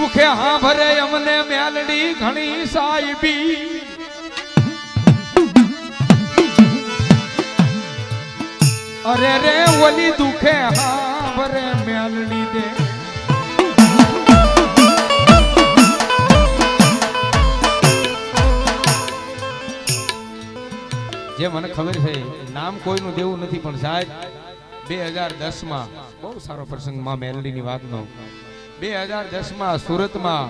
દુખે હા ભરે અમને મેલડી ઘણી સાહેબી અરે રે ઓલી દુખે હા ભરે મેલડી દે જે મને ખબર છે નામ કોઈનું દેવું નથી પણ સાહેબ 2010 માં બહુ સારો પ્રસંગ માં મેલડીની વાતનો 2010 માં સુરતમાં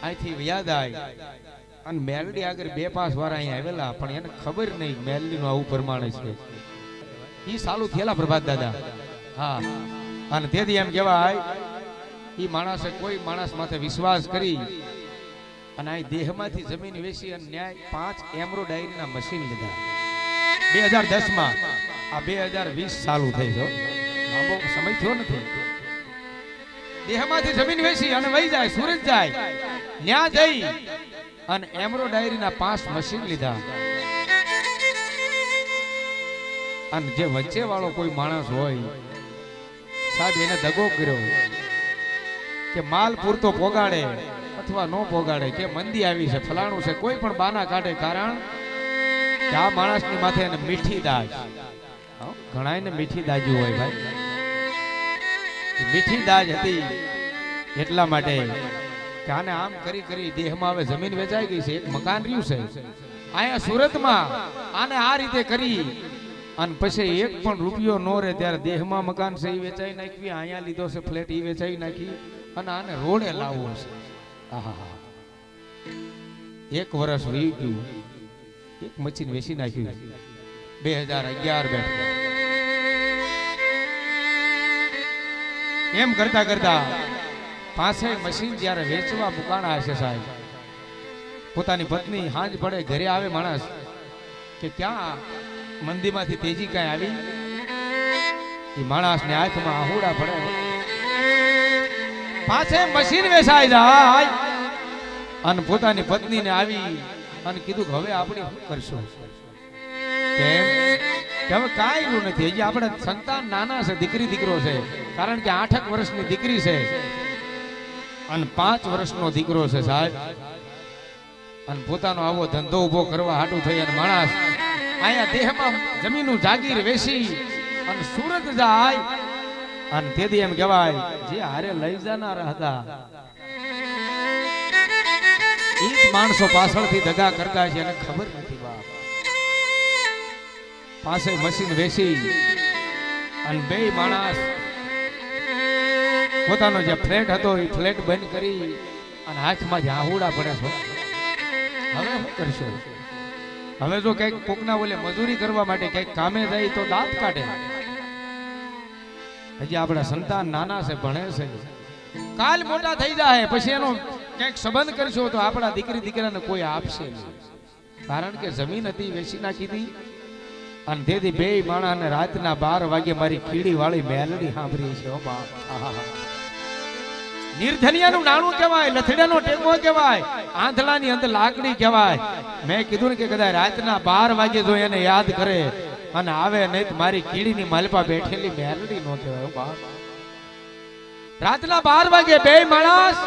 અહીંથી યાદ આવી અને મેલડી આગળ 2-5 વાર અહીં આવેલા પણ એને ખબર નહીં મેલડીનું આવું પ્રમાણે છે ઈ સાલું થયેલા પ્રભાત દાદા હા અને તેથી એમ કહેવાય ઈ માણસે કોઈ માણસ માથે વિશ્વાસ કરી અને આ દેહમાંથી જમીન વેચી અને ન્યાય 5 એમ્બ્રોઇડરીના મશીન લીધા 2010 માં આ 2020 ચાલુ થઈ જો લાંબો સમય થયો નથી દેહમાંથી જમીન વેચી અને વહી જાય સુરત જાય ન્યા જઈ અને એમ્બ્રોઇડરીના 5 મશીન લીધા અને જે વચ્ચે વાળો કોઈ માણસ હોય સાહેબ એને દગો કર્યો કે માલ પૂરતો પોગાડે અથવા નો પોગાડે કે મંદી આવી છે ફલાણું છે કોઈ પણ બાના કાઢે કારણ કે આ માણસની માથે એને મીઠી દાજ ઘણાયને મીઠી દાજી હોય ભાઈ મીઠી દાજ હતી એટલા માટે કે આને આમ કરી કરી દેહમાં હવે જમીન વેચાઈ ગઈ છે એક મકાન રહ્યું છે અહીંયા સુરતમાં આને આ રીતે કરી અને પછી એક પણ રૂપિયો નો રહે ત્યારે દેહમાં મકાન છે એ વેચાઈ નાખવી અહીંયા લીધો છે ફ્લેટ એ વેચાઈ નાખી અને આને રોડે લાવવો છે એક વર્ષ વી ગયું એક મશીન વેચી નાખ્યું 2011 બેઠ એમ કરતા કરતા પાસે મશીન જ્યારે વેચવા મુકાણા હશે સાહેબ પોતાની પત્ની હાંજ પડે ઘરે આવે માણસ કે ક્યાં મંદીમાંથી તેજી કાંઈ આવી એ માણસને આંખમાં આહુડા પડે પાસે મશીન વેચાઈ જાય અને પોતાની પત્નીને આવી અને કીધું કે હવે આપણે શું કરશું કેમ કે હવે કાંઈ એવું નથી હજી આપણે સંતાન નાના છે દીકરી દીકરો છે કારણ કે 8 વર્ષની દીકરી છે અને 5 વર્ષનો દીકરો છે સાહેબ અને પોતાનો આવો ધંધો ઉભો કરવા હાટું થઈ અને માણસ અહીંયા દેહમાં જમીનનું જાગીર વેચી અને સુરત જાય અને તેથી એમ કહેવાય જે હારે લઈ જનાર હતા એ જ માણસો પાછળથી દગા કરતા છે અને ખબર નથી બાપ પાસે મશીન વેચી અને બે માણસ પોતાનો જે ફ્લેટ હતો એ ફ્લેટ બંધ કરી અને હાથમાં જ આહુડા પડે છે હવે શું કરશો હવે જો કઈક કોકના બોલે મજૂરી કરવા માટે કઈક કામે જાય તો દાંત કાઢે હજી આપણા સંતાન નાના છે ભણે છે કાલ મોટા થઈ જાય પછી એનો ક્યાંક સંબંધ કરશો તો આપણા દીકરી દીકરાને કોઈ આપશે નહીં કારણ કે જમીન હતી વેચી નાખી હતી અને તેથી બે માણસને રાતના 12 વાગે મારી કીડી વાળી મેલડી સાંભળી છે ઓ બાપ નિર્ધનિયાનું નાણું કહેવાય લથડાનો ટેકો કહેવાય આંધળાની અંદર લાકડી કહેવાય મેં કીધું ને કે કદાચ રાતના 12 વાગે જો એને યાદ કરે અને આવે નહીં તો મારી કીડીની માલપા બેઠેલી મેલડી નો કહેવાય બાપ રાતના 12 વાગે બે માણસ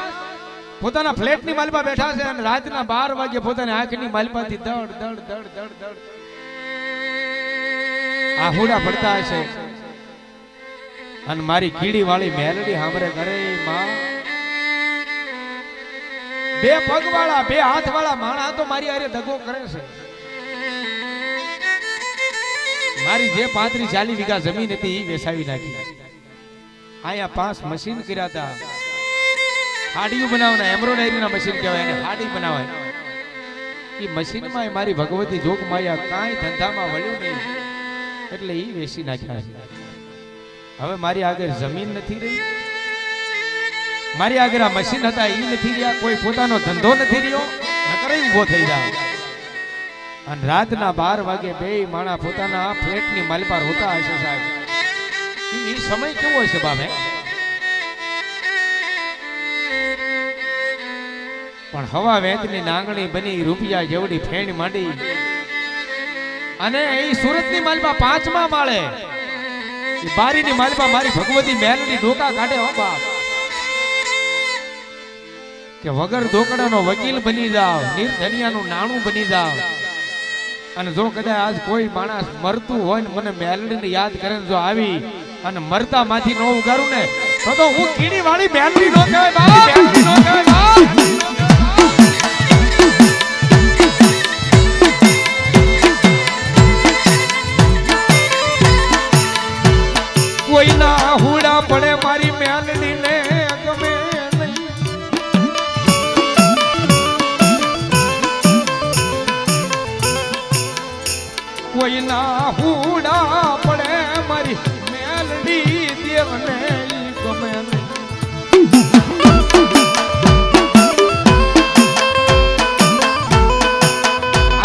પોતાના ફ્લેટની માલપા બેઠા છે અને રાતના 12 વાગે પોતાની આંખની માલપાથી દડ દડ દડ દડ દડ આહુડા પડતા હશે અને મારી કીડી વાળી મેલડી સાંભળે કરે માં બે પગ વાળા બે હાથ વાળા માણસ તો મારી હારે દગો કરે છે મારી જે 35-40 વીઘા જમીન હતી એ વેચાવી નાખી અહીંયા 5 મશીન કર્યા હતા હાડીઓ બનાવવાના એમ્બ્રોઇડરીના મશીન કહેવાય એને હાડી બનાવાય એ મશીનમાં મારી ભગવતી જોગ માયા કાંઈ ધંધામાં વળ્યું નહીં એટલે એ વેચી નાખ્યા છે હવે મારી આગળ જમીન નથી રહી મારી આગળ આ મશીન હતા એ નથી રહ્યા કોઈ પોતાનો ધંધો નથી રહ્યો નકર ઊભો થઈ જાય અને રાતના 12 વાગે બે માણા પોતાના ફ્લેટની માલપાર હોતા હશે સાહેબ એ સમય કેવો હશે બાપે પણ હવા વેતની નાંગણી બની રૂપિયા જેવડી ફેણ માંડી અને એ સુરતની માલપા 5મા માળે બારીની માલપા મારી ભગવતી મેલડી ડોકા કાઢે હો બાપ કે વગર ધોકડાનો વકીલ બની જાવ, નિર્ધનિયાનું નાણું બની જાવ, અને જો કદાચ આજ કોઈ માણસ મરતું હોય ને મને મેલડીને યાદ કરે જો આવી અને મરતા માંથી નો ઉગારું ને તો હું કીડી વાળી મેલડી નો કહેવાય બાપ, મેલડી નો કહેવાય બાપ. કોઈના હુડા પડે મારી મેલડી ને ગમે નહીં. કોઈના હુડા પડે મારી મેલડી દેવને ગમે નહીં.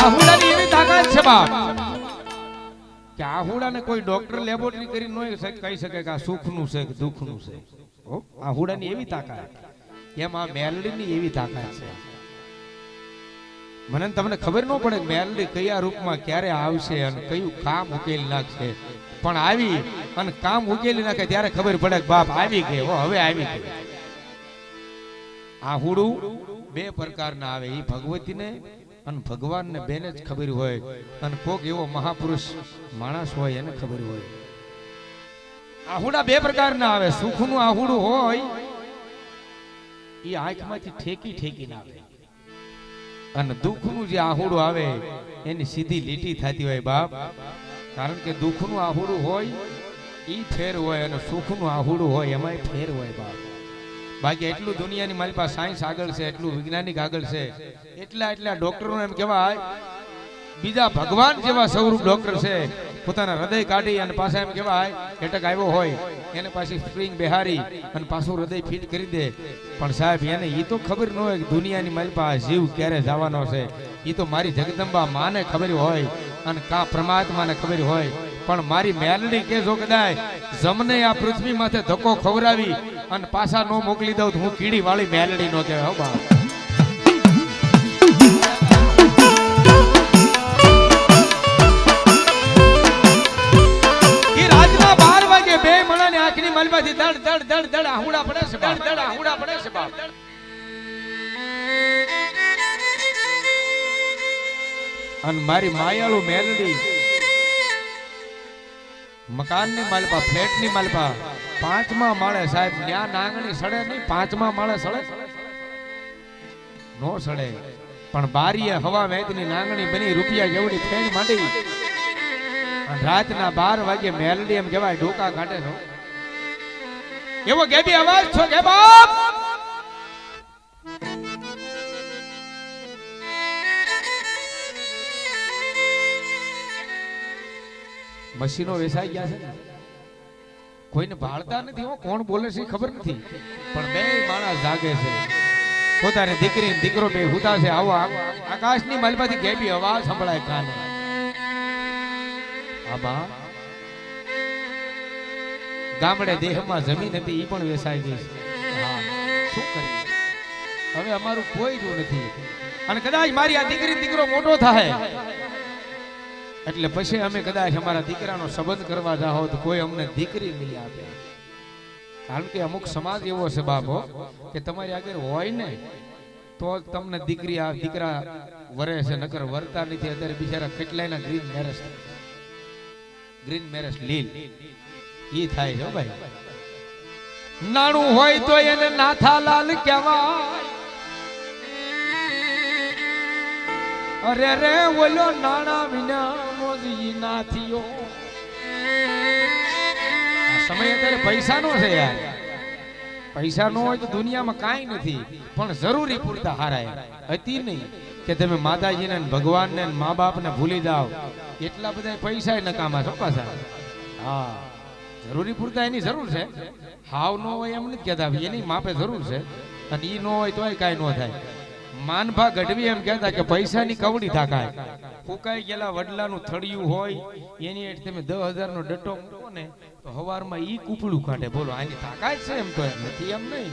આ હુડાની એવી તાકાત છે બાપ કે આહુડાને કોઈ ડોક્ટર લેબોરેટરી કરી ન કહી શકે કે આ સુખનું છે કે દુઃખનું છે. આહુડાની એવી તાકાત, એમ આ મેલડીની એવી તાકાત છે. મને તમને ખબર ન પડે મેલડી કયા રૂપમાં ક્યારે આવશે અને કયું કામ ઉકેલી નાખશે, પણ આવી અને કામ ઉકેલી નાખે ત્યારે ખબર પડે કે બાપ આવી ગઈ, હવે આવી ગઈ. આહુડું બે પ્રકારના આવે, એ ભગવતીને અને ભગવાનને બેને જ ખબર હોય, અને કોક એવો મહાપુરુષ માણસ હોય એને ખબર હોય. આહુડા બે પ્રકારના આવે. સુખનું આહુડું હોય એ આંખમાંથી ઠેકી ઠેકી ના આવે, અને દુઃખનું જે આહુડું આવે એની સીધી લીટી થતી હોય બાપ. કારણ કે દુઃખનું આહુડું હોય એ ફેર હોય, અને સુખનું આહુડું હોય એમાંય ફેર હોય બાપ. બાકી એટલું દુનિયાની મારી પાસે સાયન્સ આગળ છે, એટલું વૈજ્ઞાનિક આગળ છે, એટલા ડોક્ટરો એમ કહેવાય બીજા ભગવાન જેવા સ્વરૂપ ડોક્ટર છે. પોતાના હૃદય કાઢી અને પાછા એમ કહેવાય એટક આવ્યો હોય એને પાછી સ્પ્રિંગ બેહારી અને પાછું હૃદય ફિટ કરી દે. પણ સાહેબ એને એ તો ખબર ન હોય કે દુનિયાની મારી પાસે જીવ ક્યારે જવાનો છે. એ તો મારી જગદંબા માને ખબર હોય અને કા પરમાત્માને ખબર હોય. પણ મારી મેલડી કે જો કદાચ જમને આ પૃથ્વી માથે ધક્કો ખવરાવી અને પાછા નો મોકલી દઉં તો હું કીડી વાળી મેલડી નો કહેવાય. હો બા બે મણાની આંખની માલમાંથી દડ દડ દડ દડ આહુડા પડે છે, દડ દડ આહુડા પડે છે બાપ. અને મારી માયાળુ મેલડી મકાનની માલપા, ફ્લેટની માલપા, 5મા માળે સાહેબ ન્યા નાંગણી સડે નહીં, 5મા માળે સડે નો સડે, પણ બારીએ હવા વેચની નાંગણી બની રૂપિયા જેવડી ફેણ માંડી. રાતના 12 વાગે મેલડી એમ કહેવાય ડોકા કાઢે છો એવો ગેબી અવાજ છો કે બાપ. મશીનો વેસાઈ ગયા છે, કોઈને ભાળતા નથી, કોણ બોલે છે ખબર નથી, પણ બે માણસ જાગે છે. પોતાની દીકરી દીકરો બે હુતા છે. આવો આકાશની માલમાંથી ગેબી અવાજ સંભળાય કાને. આબા ગામડે દેહમાં જમીન હતી એ પણ વેસાઈ ગઈ છે. હા શું કરીએ હવે, અમારું કોઈ જ નથી. અને કદાચ મારી આ દીકરી દીકરો મોટો થાય એટલે પછી અમે કદાચ અમારા દીકરાનો સંબંધ કરવા જાઓ તો કોઈ અમને દીકરી નહીં આપે. કારણ કે અમુક સમાજ એવો છે બાપો કે તમારી આગળ હોય ને તો તમને દીકરી આ દીકરા વરે છે, નકર વરતા નથી. અત્યારે બિચારા કેટલાયના ગ્રીન મેરેજ લીલ ઈ થાય છે ભાઈ. નાણું હોય તો એને નાથાલાલ કહેવાય. અરે રે ઓલો નાણા વિના નો જી નાથીઓ. સમય અત્યારે પૈસાનો છે યાર. પૈસા નો હોય તો દુનિયામાં કાંઈ નથી, પણ જરૂરી પૂરતા હારાય. અતિ નહીં કે તમે માતાજીને ભગવાનને મા બાપને ભૂલી જાઓ. એટલા બધા પૈસા નકામા છો પાછા. હા જરૂરી પૂરતા એની જરૂર છે. હાવ નો હોય એમ નથી કહેતા, એની માપે જરૂર છે. અને ઈ નો હોય તોય કાંઈ ન થાય. માનભા ગઢવી એમ કહેતા કે પૈસાની કવડી થાકાય. ફૂકાઈ ગયેલા વડલાનું થળિયું હોય એની તમે 10,000 નો ડટ્ટો મૂકો ને તો હવારમાં ઈ કૂપડું કાઢે. બોલો આની તાકાત છે? એમ તો નથી, એમ નહીં.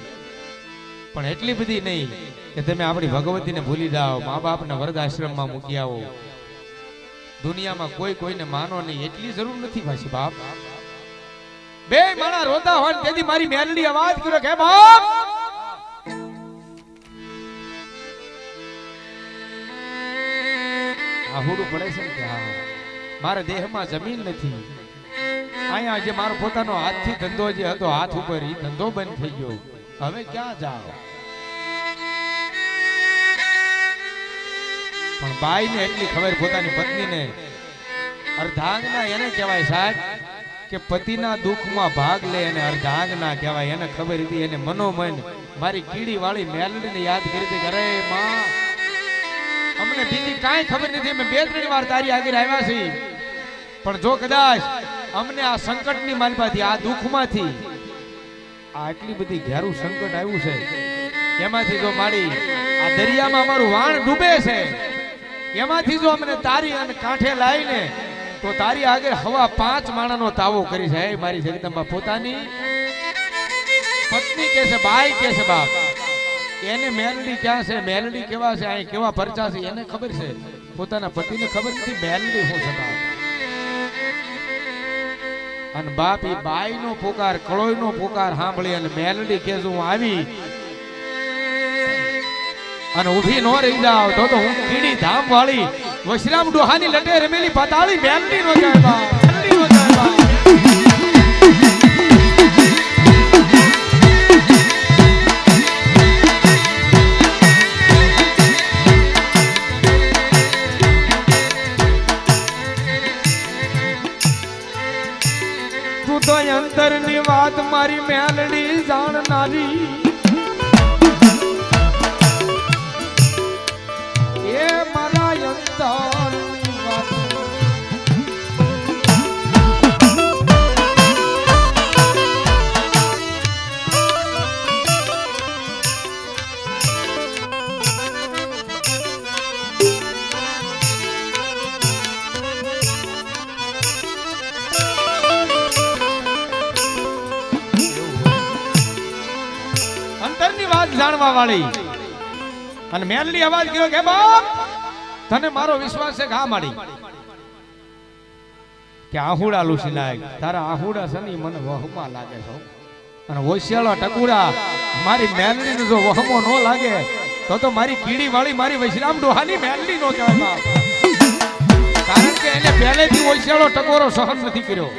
પણ એટલી બધી નહીં કે તમે આપણી ભગવતીને ભૂલી જાઓ, મા બાપને વૃદ્ધાશ્રમમાં મૂકી આવો. દુનિયામાં કોઈ કોઈને માનો નહીં, એટલી જરૂર નથી પાછી બાપ. બે માણા રોતા હોય તેથી મારી મેલડી અવાજ કર્યો કે બાપ આહુડું પડે છે ને કે હા મારા દેહમાં જમીન નથી, અહીંયા જે મારો પોતાનો હાથથી ધંધો જે હતો હાથ ઉપર એ ધંધો બંધ થઈ ગયો, હવે ક્યાં જાવ? પણ બાઈને એટલી ખબર પોતાની પત્નીને, અર્ધાંગના એને કહેવાય સાહેબ કે પતિના દુઃખમાં ભાગ લે અને અર્ધાંગના કહેવાય. એને ખબર હતી, એને મનોમન મારી કીડી વાળી મેલડીને યાદ કરી હતી, અરે માં અમને બીજી કાંઈ ખબર નથી, અમે 2-3 વાર તારી આગળ આવ્યા છીએ, પણ જો કદાચ અમને આ સંકટની માલપાથી આ દુઃખમાંથી આટલી બધી ઘેરું સંકટ આવ્યું છે, એમાંથી જો મારી આ દરિયામાં અમારું વાણ ડૂબે છે, એમાંથી જો અમને તારી અને કાંઠે લાવીને તો તારી આગળ હવા 5 માણાનો તાવો કરી છે. મારી જગદંબા પોતાની પત્ની કે છે, બાઈ કે છે, બાપ એને મેલડી ક્યાં છે, મેલડી કેવા છે, અહીં કેવા પરચા છે એને ખબર છે, પોતાના પતિને ખબર નથી મેલડી શું છે બાપ. અને બાપ ઈ બાઈ નો પોકાર, કળોઈ નો પોકાર સાંભળી અને મેલડી કે હું આવી અને ઊભી નો રહી જાવ તો હું કીડી ધામ વાળી વશરામ ડોહાની લટે રમેલી પાતાળી મેલડી નો જાય બાપ, મેલડી નો જાય બાપ. તો અંતરની વાત મારી મેલડી જાણનારી, એ મારા અંતરની વાત જાણવા વાળી. અને મેલડી અવાજ કર્યો કે બાપ તને મારો વિશ્વાસ છે ઘા માડી કે આહુડા લૂસી નાખ, તારા આહુડા છે ને મને વહમા લાગે છે, અને ઓશિયાળા ટકુડા મારી મેલડીને જો વહમો ન લાગે તો મારી કીડી વાળી મારી વૈશ્રામ ડોહાની મેલડી નો કહેવાય બાપ. કારણ કે એને પહેલેથી ઓશિયાળો ટકોરો સહન નથી કર્યો.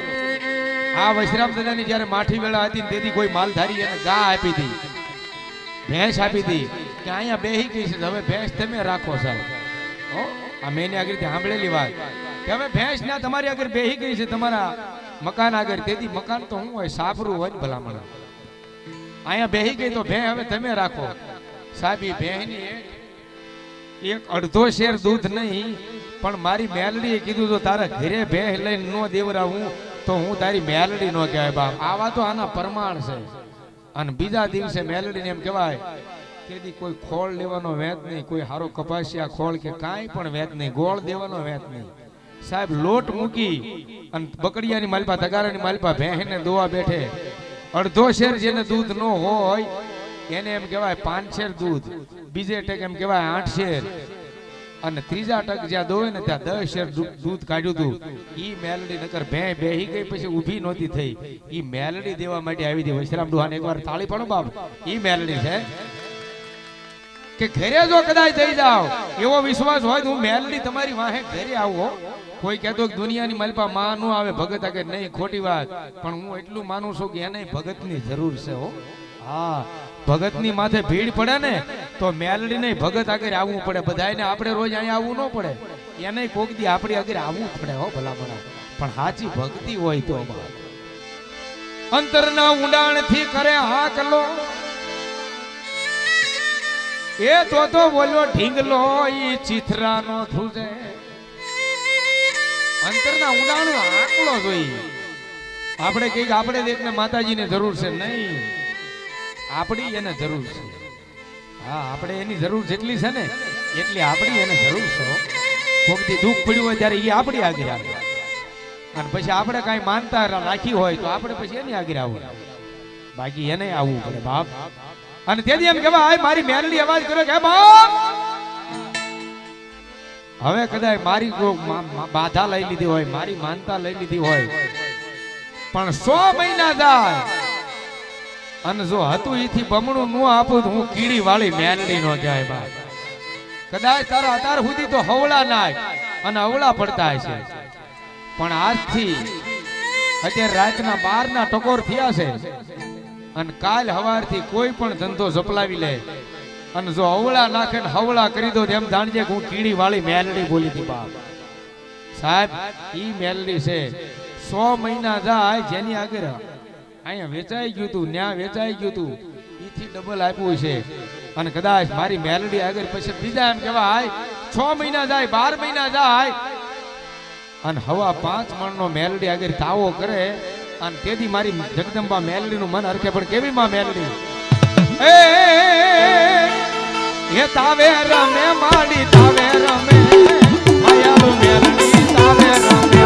આ વૈશ્રામ દાદાની જ્યારે માઠી વેળા હતી તેથી કોઈ માલધારી એને ગા આપી હતી, ભેંસ આપી હતી કે અહીંયા બેહી ગઈ છે, હવે ભેંસ તમે રાખો સાહેબ. આ મેં આગળથી સાંભળેલી વાત કે હવે ભેંસ ના તમારી આગળ બેહી ગઈ છે તમારા મકાન આગળ, તેથી મકાન તો હું હોય સાપરું હોય ભલામણ, અહીંયા બેહી ગઈ તો ભેં હવે તમે રાખો સાહેબ. એ ભેંની એક અડધો શેર દૂધ નહીં, પણ મારી મેલડીએ કીધું તો તારા ઘરે ભેંસ લઈને ન દેવરાવું તો હું તારી મેલડી નો કહેવાય બાપ. આવા તો આના પ્રમાણ છે. અને બીજા દિવસે મેલડીને એમ કહેવાય તેથી કોઈ ખોળ લેવાનો વેત નહીં, કોઈ હારો કપાસિયા ખોળ કે કાંઈ પણ વેત નહીં, ગોળ દેવાનો વેત નહીં સાહેબ. લોટ મૂકી અને બકડિયાની માલપા તગારાની માલપા ભેંસને દોવા બેઠે, અડધો શેર જેને દૂધ ન હોય એને એમ કહેવાય 5 શેર દૂધ, બીજે ટક એમ કહેવાય 8 શેર, અને ત્રીજા ટક જ્યાં દોય ને ત્યાં 10 શેર દૂધ કાઢ્યું હતું. ઈ મેલડી નકર ભેં બેહી ગઈ પછી ઊભી નહોતી થઈ, ઈ મેલડી દેવા માટે આવી હતી. વૈશ્રામ ડોહાને એકવાર તાળી પાડો બાપ. ઈ મેલડી છે કે ઘરે જો કદાચ જઈ જાવ એવો વિશ્વાસ હોય તો હું મેલડી તમારી વાહે ઘરે આવું. કોઈ કહેતો કે દુનિયાની માલપા માં નો આવે ભગત આગળ, નહીં ખોટી વાત, પણ હું એટલું માનું છું કે એને ભગતની જરૂર છે હો. હા, ભગતની માથે ભીડ પડે ને તો મેલડી નહીં ભગત આગળ આવવું પડે. બધાને આપણે રોજ અહીંયા આવવું ન પડે, એને કોક દી આપણી આગળ આવવું પડે હો ભલામણા. પણ સાચી ભક્તિ હોય તો અંતરના ઊંડાણથી કરે હાકલો, એ તો બોલ્યો ઢીંગલો ઈ ચિથરાનો ધ્રુજે. અંતરના ઊંડાણ આકલો જોઈએ. આપણે કહીએ આપણે એકને માતાજીને જરૂર છે, નહીં, આપણી એને જરૂર છે. હા, આપણે એની જરૂર જેટલી છે ને એટલી આપણી એને જરૂર છે. કોકથી દુઃખ પડ્યું હોય ત્યારે એ આપણી આગળ આવે, અને પછી આપણે કાંઈ માનતા રાખી હોય તો આપણે પછી એની આગળ આવવું, બાકી એને આવવું પડે બાપ. અને તેથી એમ કહેવાય મારી મેલડી અવાજ કર્યો કે બાપ હવે કદાચ મારી બાધા લઈ લીધી હોય, મારી માનતા લઈ લીધી હોય, પણ 100 મહિના જાય અને જો હતું એથી બમણું ન આપું તો હું કીડી વાળી મેલડી નો જાય બાપ. કદાચ તારા અતાર સુધી તો હવળા નાખ, અને અવળા પડતા હશે, પણ આજથી અત્યારે રાતના 12 ના ટકોર થયા છે અને કાલ સવારથી કોઈ પણ ધંધો ઝપલાવી લે અને જો અવળા નાખે ને હવળા કરી દો એમ જાણજે કે હું કીડી વાળી મેલડી બોલી હતી બાપ સાહેબ. ઈ મેલડી છે 100 મહિના જાય જેની આગળ અહીંયા વેચાઈ ગયું તું, ન્યા વેચાઈ ગયું તું, ઈથી ડબલ આપ્યું છે. અને કદાચ મારી મેલડી આગળ પછી બીજા એમ કહેવાય 6 મહિના જાય 12 મહિના જાય અને હવા 5 મણનો મેલડી આગળ તાવો કરે અને તેથી મારી જગદંબા મેલડીનું મન હરખે. પણ કેવી માં મેલડી એ તાવે રમે માડી તાવે રમે માયાળુ મેલડી તાવે રમે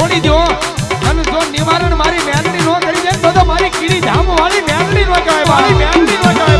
છોડી દો અને જો નિવારણ મારી મેલડી નો કરી દે તો મારી કીડી ધામ વાળી મેલડી નો કહેવાય, મારી મેલડી નો કહેવાય.